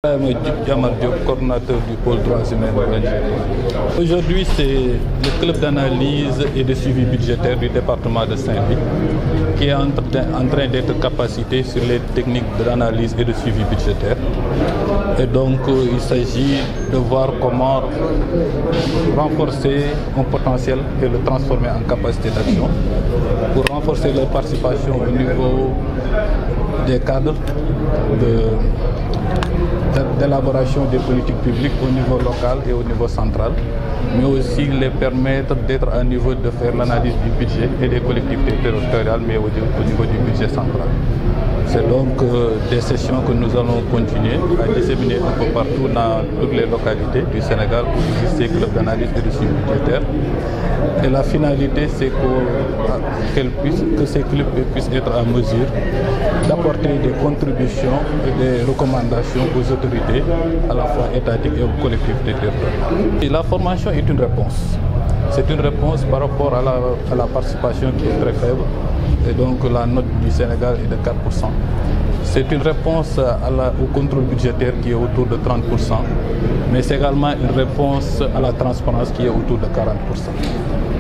Djamar Diop, coordonnateur du pôle droits humains de l'ONG. Aujourd'hui, c'est le club d'analyse et de suivi budgétaire du département de Saint-Louis qui est en train d'être capacité sur les techniques d'analyse et de suivi budgétaire. Et donc, il s'agit de voir comment renforcer un potentiel et le transformer en capacité d'action pour renforcer leur participation au niveau des cadres d'élaboration des politiques publiques au niveau local et au niveau central, mais aussi les permettre d'être à niveau de faire l'analyse du budget et des collectivités territoriales, mais au niveau du budget central. C'est donc des sessions que nous allons continuer à disséminer un peu partout dans toutes les localités du Sénégal où existent ces clubs d'analyse et de suivi budgétaire. Et la finalité, c'est que ces clubs puissent être en mesure d'apporter des contributions et des recommandations aux autorités, à la fois étatiques et aux collectivités territoriales. Et la formation est une réponse. C'est une réponse par rapport à la participation qui est très faible. Et donc la note du Sénégal est de 4%. C'est une réponse au contrôle budgétaire qui est autour de 30%, mais c'est également une réponse à la transparence qui est autour de 40%.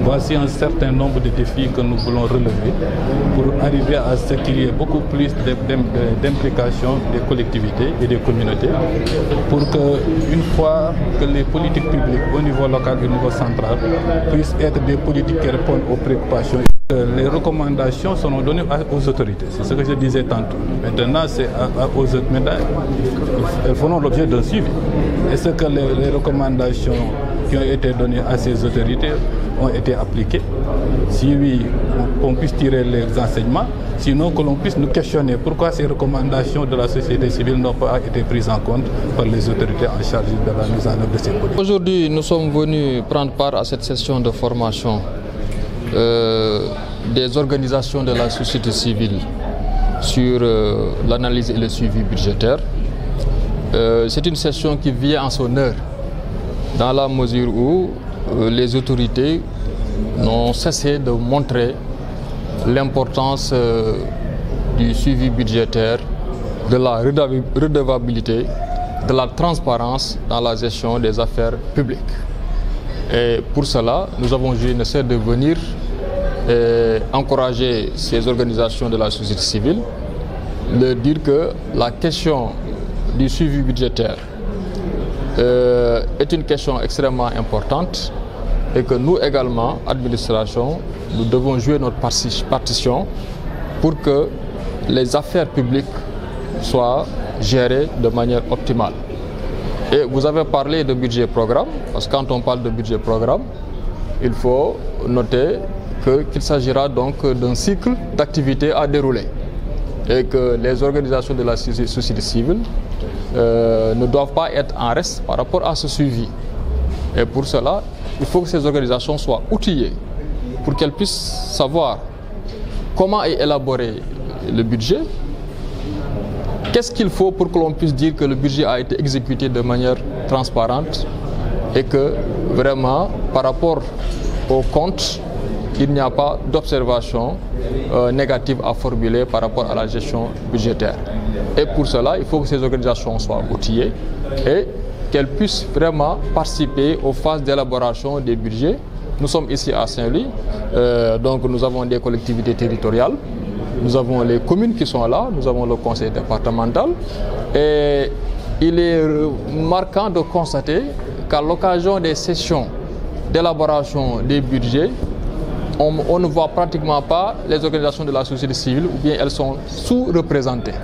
Voici un certain nombre de défis que nous voulons relever pour arriver à ce qu'il y ait beaucoup plus d'implication des collectivités et des communautés pour qu'une fois que les politiques publiques au niveau local et au niveau central puissent être des politiques qui répondent aux préoccupations. Les recommandations seront données aux autorités, c'est ce que je disais tantôt. Maintenant, c'est aux autorités, elles feront l'objet d'un suivi. Est-ce que les recommandations qui ont été données à ces autorités ont été appliquées? Si oui, qu'on puisse tirer les enseignements, sinon que l'on puisse nous questionner pourquoi ces recommandations de la société civile n'ont pas été prises en compte par les autorités en charge de la mise en œuvre de ces politiques. Aujourd'hui, nous sommes venus prendre part à cette session de formation des organisations de la société civile sur l'analyse et le suivi budgétaire. C'est une session qui vient en son heure, dans la mesure où les autorités n'ont cessé de montrer l'importance du suivi budgétaire, de la redevabilité, de la transparence dans la gestion des affaires publiques. Et pour cela, nous avons eu le nécessaire de venir encourager ces organisations de la société civile, de dire que la question du suivi budgétaire est une question extrêmement importante et que nous également, administration, nous devons jouer notre partition pour que les affaires publiques soient gérées de manière optimale. Et vous avez parlé de budget programme, parce que quand on parle de budget programme, il faut noter qu'il s'agira donc d'un cycle d'activités à dérouler et que les organisations de la société civile ne doivent pas être en reste par rapport à ce suivi. Et pour cela, il faut que ces organisations soient outillées pour qu'elles puissent savoir comment est élaboré le budget, qu'est-ce qu'il faut pour que l'on puisse dire que le budget a été exécuté de manière transparente et que vraiment, par rapport au compte, il n'y a pas d'observation négative à formuler par rapport à la gestion budgétaire. Et pour cela, il faut que ces organisations soient outillées et qu'elles puissent vraiment participer aux phases d'élaboration des budgets. Nous sommes ici à Saint-Louis, donc nous avons des collectivités territoriales, nous avons les communes qui sont là, nous avons le conseil départemental et il est marquant de constater qu'à l'occasion des sessions d'élaboration des budgets, on ne voit pratiquement pas les organisations de la société civile ou bien elles sont sous-représentées.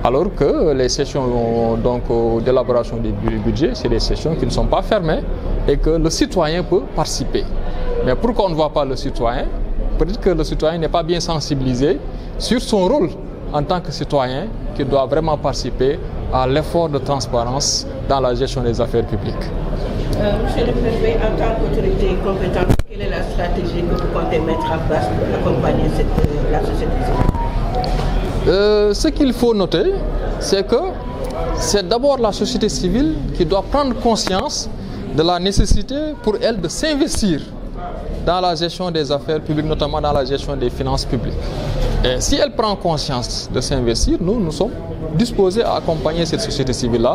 Alors que les sessions d'élaboration des budgets, c'est des sessions qui ne sont pas fermées et que le citoyen peut participer. Mais pourquoi on ne voit pas le citoyen? Peut-être que le citoyen n'est pas bien sensibilisé sur son rôle en tant que citoyen qui doit vraiment participer à l'effort de transparence dans la gestion des affaires publiques. Monsieur le préfet, en tant qu'autorité compétente, quelle est la stratégie que vous comptez mettre en place pour accompagner la société civile? Ce qu'il faut noter, c'est que c'est d'abord la société civile qui doit prendre conscience de la nécessité pour elle de s'investir dans la gestion des affaires publiques, notamment dans la gestion des finances publiques. Et si elle prend conscience de s'investir, nous sommes disposés à accompagner cette société civile-là.